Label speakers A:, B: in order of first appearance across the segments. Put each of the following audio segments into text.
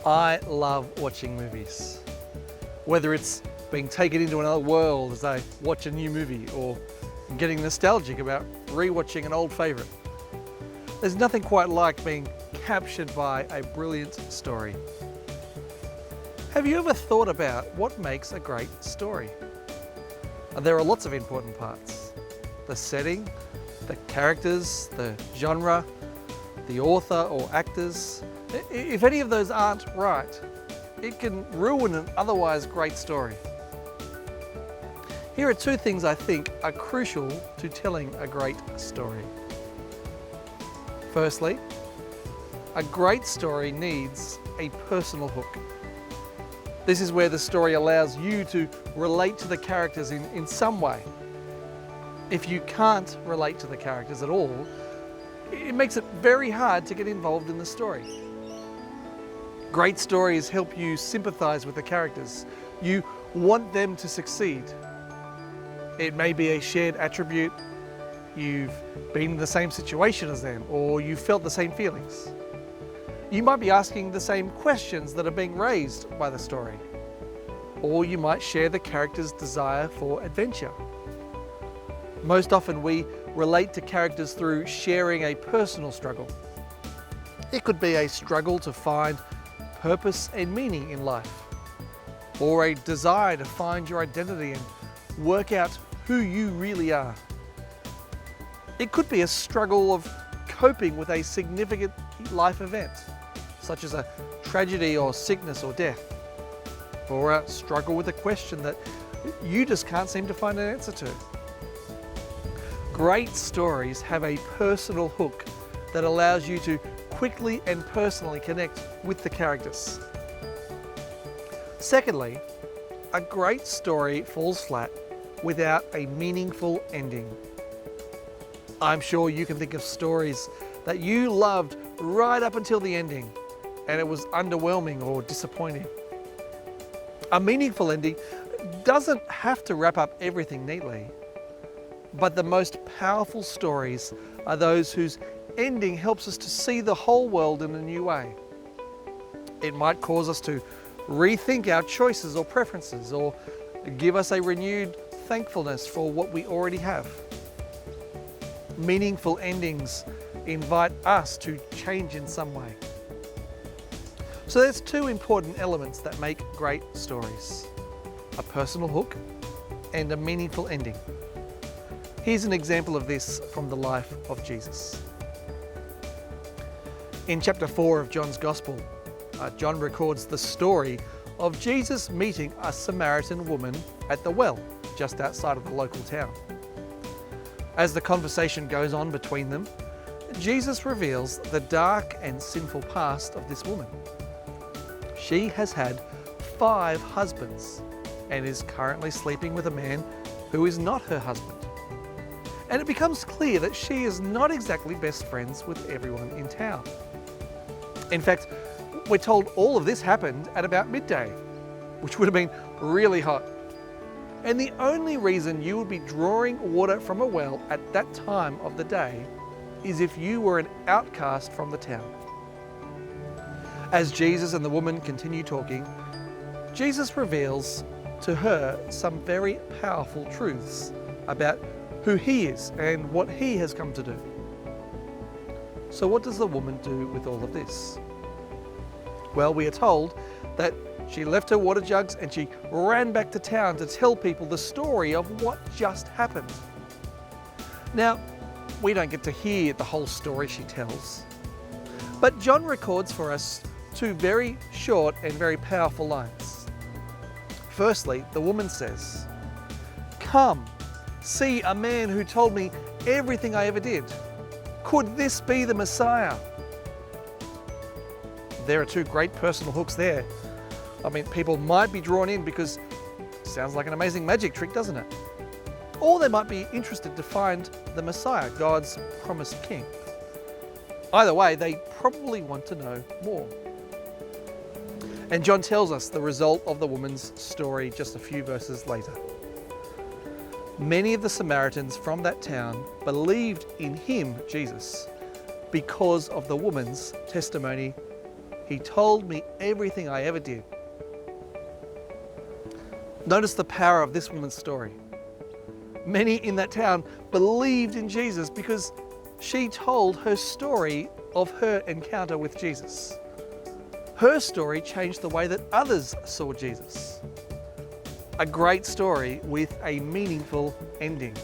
A: I love watching movies. Whether it's being taken into another world as I watch a new movie or getting nostalgic about rewatching an old favourite. There's nothing quite like being captured by a brilliant story. Have you ever thought about what makes a great story? There are lots of important parts. The setting, the characters, the genre, the author or actors. If any of those aren't right, it can ruin an otherwise great story. Here are two things I think are crucial to telling a great story. Firstly, a great story needs a personal hook. This is where the story allows you to relate to the characters in some way. If you can't relate to the characters at all, it makes it very hard to get involved in the story. Great stories help you sympathise with the characters. You want them to succeed. It may be a shared attribute, you've been in the same situation as them, or you felt the same feelings. You might be asking the same questions that are being raised by the story. Or you might share the character's desire for adventure. Most often we relate to characters through sharing a personal struggle. It could be a struggle to find purpose and meaning in life, or a desire to find your identity and work out who you really are. It could be a struggle of coping with a significant life event, such as a tragedy or sickness or death, or a struggle with a question that you just can't seem to find an answer to. Great stories have a personal hook that allows you to quickly and personally connect with the characters. Secondly, a great story falls flat without a meaningful ending. I'm sure you can think of stories that you loved right up until the ending, and it was underwhelming or disappointing. A meaningful ending doesn't have to wrap up everything neatly, but the most powerful stories are those whose ending helps us to see the whole world in a new way. It might cause us to rethink our choices or preferences, or give us a renewed thankfulness for what we already have. Meaningful endings invite us to change in some way. So there's two important elements that make great stories: a personal hook and a meaningful ending. Here's an example of this from the life of Jesus. In chapter 4 of John's Gospel, John records the story of Jesus meeting a Samaritan woman at the well, just outside of the local town. As the conversation goes on between them, Jesus reveals the dark and sinful past of this woman. She has had 5 husbands and is currently sleeping with a man who is not her husband. And it becomes clear that she is not exactly best friends with everyone in town. In fact, we're told all of this happened at about midday, which would have been really hot. And the only reason you would be drawing water from a well at that time of the day is if you were an outcast from the town. As Jesus and the woman continue talking, Jesus reveals to her some very powerful truths about who he is and what he has come to do. So what does the woman do with all of this? Well, we are told that she left her water jugs and she ran back to town to tell people the story of what just happened. Now, we don't get to hear the whole story she tells, but John records for us 2 very short and very powerful lines. Firstly, the woman says, "Come, see a man who told me everything I ever did. Could this be the Messiah?" There are 2 great personal hooks there. I mean, people might be drawn in because it sounds like an amazing magic trick, doesn't it? Or they might be interested to find the Messiah, God's promised king. Either way, they probably want to know more. And John tells us the result of the woman's story just a few verses later. Many of the Samaritans from that town believed in him, Jesus, because of the woman's testimony He told me everything I ever did. Notice the power of this woman's story. Many in that town believed in Jesus because she told her story of her encounter with Jesus. Her story changed the way that others saw Jesus. A great story with a meaningful ending.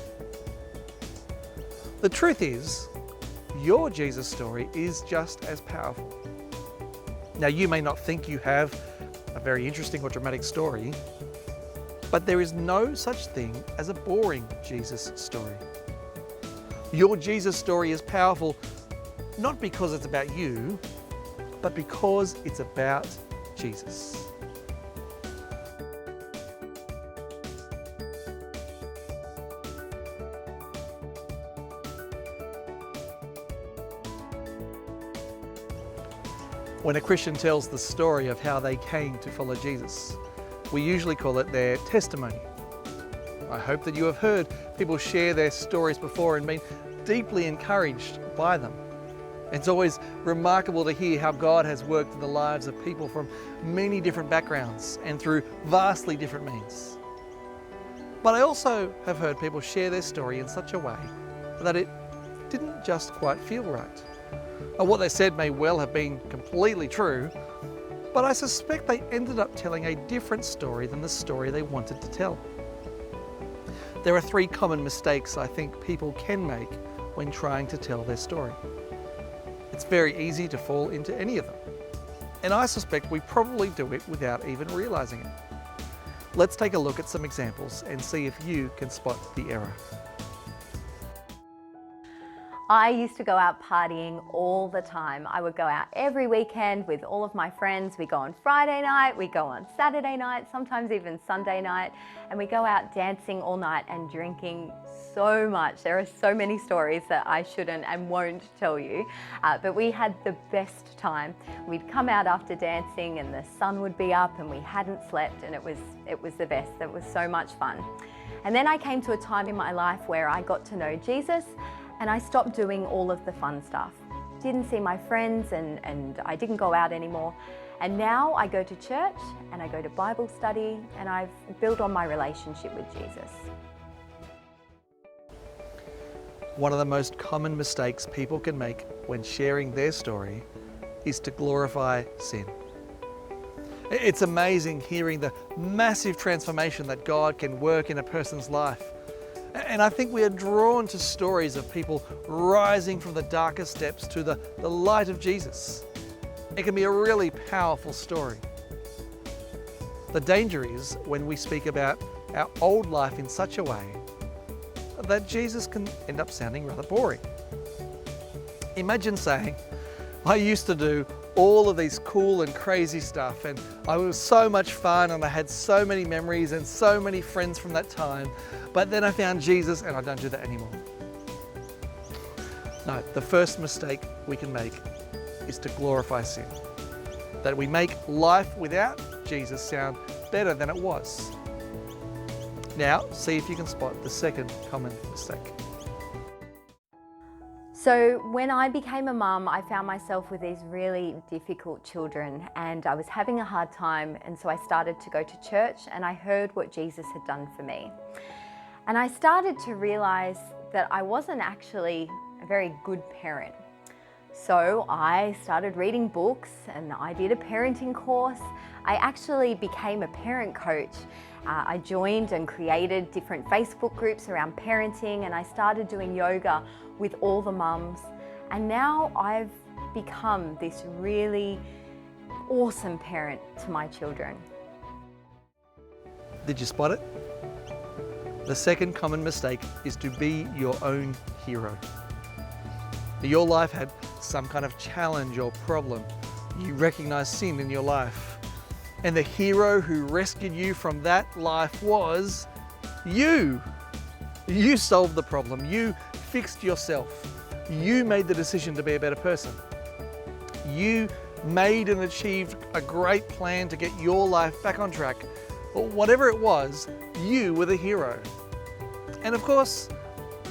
A: The truth is, your Jesus story is just as powerful. Now, you may not think you have a very interesting or dramatic story, but there is no such thing as a boring Jesus story. Your Jesus story is powerful not because it's about you, but because it's about Jesus. When a Christian tells the story of how they came to follow Jesus, we usually call it their testimony. I hope that you have heard people share their stories before and been deeply encouraged by them. It's always remarkable to hear how God has worked in the lives of people from many different backgrounds and through vastly different means. But I also have heard people share their story in such a way that it didn't just quite feel right. What they said may well have been completely true, but I suspect they ended up telling a different story than the story they wanted to tell. There are 3 common mistakes I think people can make when trying to tell their story. It's very easy to fall into any of them, and I suspect we probably do it without even realizing it. Let's take a look at some examples and see if you can spot the error.
B: I used to go out partying all the time. I would go out every weekend with all of my friends. We go on Friday night, we go on Saturday night, sometimes even Sunday night, and we go out dancing all night and drinking so much. There are so many stories that I shouldn't and won't tell you, but we had the best time. We'd come out after dancing and the sun would be up and we hadn't slept, and it was the best. It was so much fun. And then I came to a time in my life where I got to know Jesus, and I stopped doing all of the fun stuff. Didn't see my friends and I didn't go out anymore. And now I go to church and I go to Bible study and I've built on my relationship with Jesus.
A: One of the most common mistakes people can make when sharing their story is to glorify sin. It's amazing hearing the massive transformation that God can work in a person's life. And I think we are drawn to stories of people rising from the darkest depths to the light of Jesus. It can be a really powerful story. The danger is when we speak about our old life in such a way that Jesus can end up sounding rather boring. Imagine saying, I used to do all of these cool and crazy stuff, and it was so much fun, and I had so many memories and so many friends from that time, but then I found Jesus and I don't do that anymore. No, the first mistake we can make is to glorify sin. That we make life without Jesus sound better than it was. Now, see if you can spot the second common mistake.
B: So when I became a mum, I found myself with these really difficult children and I was having a hard time, and so I started to go to church and I heard what Jesus had done for me. And I started to realize that I wasn't actually a very good parent. So I started reading books and I did a parenting course. I actually became a parent coach. I joined and created different Facebook groups around parenting, and I started doing yoga with all the mums. And now I've become this really awesome parent to my children.
A: Did you spot it? The second common mistake is to be your own hero. Your life had some kind of challenge or problem. You recognize sin in your life. And the hero who rescued you from that life was you. You solved the problem. You fixed yourself. You made the decision to be a better person. You made and achieved a great plan to get your life back on track. But whatever it was, you were the hero. And of course,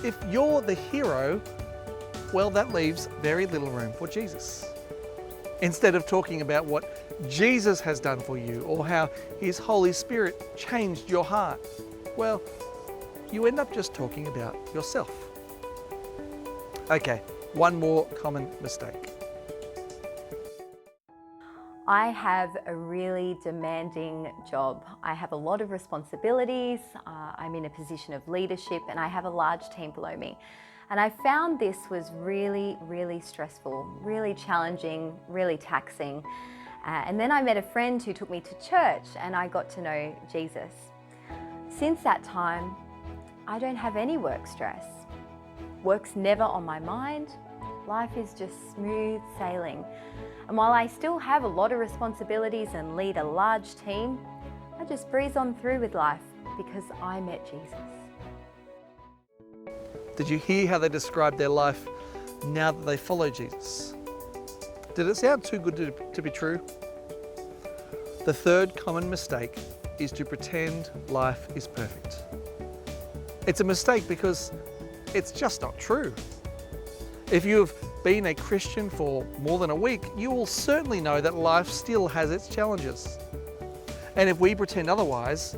A: if you're the hero, well, that leaves very little room for Jesus. Instead of talking about what Jesus has done for you or how His Holy Spirit changed your heart, well, you end up just talking about yourself. Okay, one more common mistake.
B: I have a really demanding job. I have a lot of responsibilities. I'm in a position of leadership and I have a large team below me. And I found this was really, really stressful, really challenging, really taxing. And then I met a friend who took me to church and I got to know Jesus. Since that time, I don't have any work stress. Work's never on my mind. Life is just smooth sailing. And while I still have a lot of responsibilities and lead a large team, I just breeze on through with life because I met Jesus.
A: Did you hear how they described their life now that they follow Jesus? Did it sound too good to be true? The third common mistake is to pretend life is perfect. It's a mistake because it's just not true. If you've been a Christian for more than a week, you will certainly know that life still has its challenges. And if we pretend otherwise,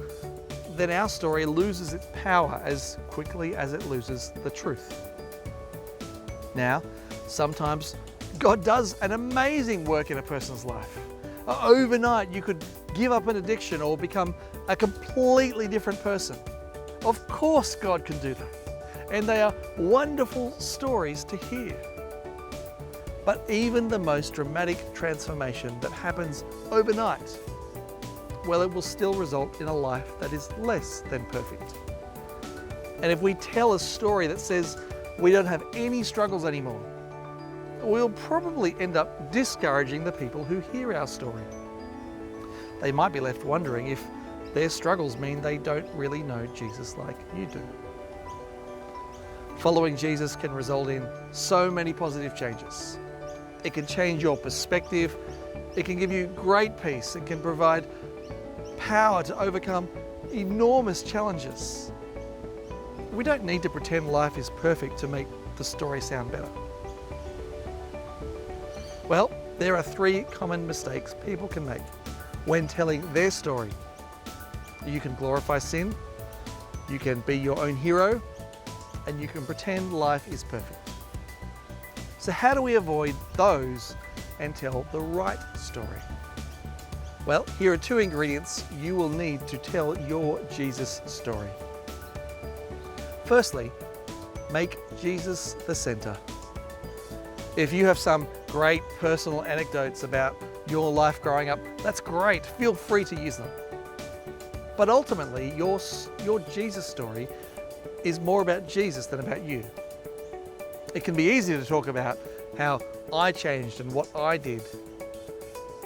A: then our story loses its power as quickly as it loses the truth. Now, sometimes God does an amazing work in a person's life. Overnight, you could give up an addiction or become a completely different person. Of course, God can do that. And they are wonderful stories to hear. But even the most dramatic transformation that happens overnight, well, it will still result in a life that is less than perfect. And if we tell a story that says we don't have any struggles anymore, we'll probably end up discouraging the people who hear our story. They might be left wondering if their struggles mean they don't really know Jesus like you do. Following Jesus can result in so many positive changes. It can change your perspective. It can give you great peace. It can provide power to overcome enormous challenges. We don't need to pretend life is perfect to make the story sound better. Well, there are 3 common mistakes people can make when telling their story. You can glorify sin, you can be your own hero, and you can pretend life is perfect. So how do we avoid those and tell the right story? Well, here are 2 ingredients you will need to tell your Jesus story. Firstly, make Jesus the center. If you have some great personal anecdotes about your life growing up, that's great. Feel free to use them. But ultimately, your Jesus story is more about Jesus than about you. It can be easy to talk about how I changed and what I did.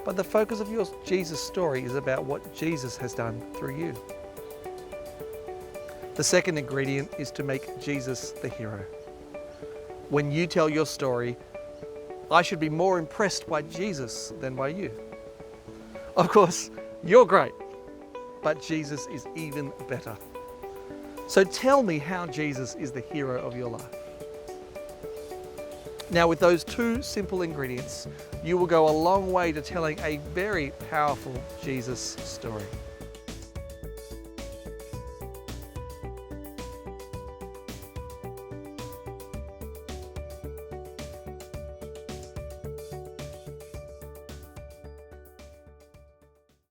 A: But the focus of your Jesus story is about what Jesus has done through you. The second ingredient is to make Jesus the hero. When you tell your story, I should be more impressed by Jesus than by you. Of course, you're great, but Jesus is even better. So tell me how Jesus is the hero of your life. Now, with those 2 simple ingredients, you will go a long way to telling a very powerful Jesus story.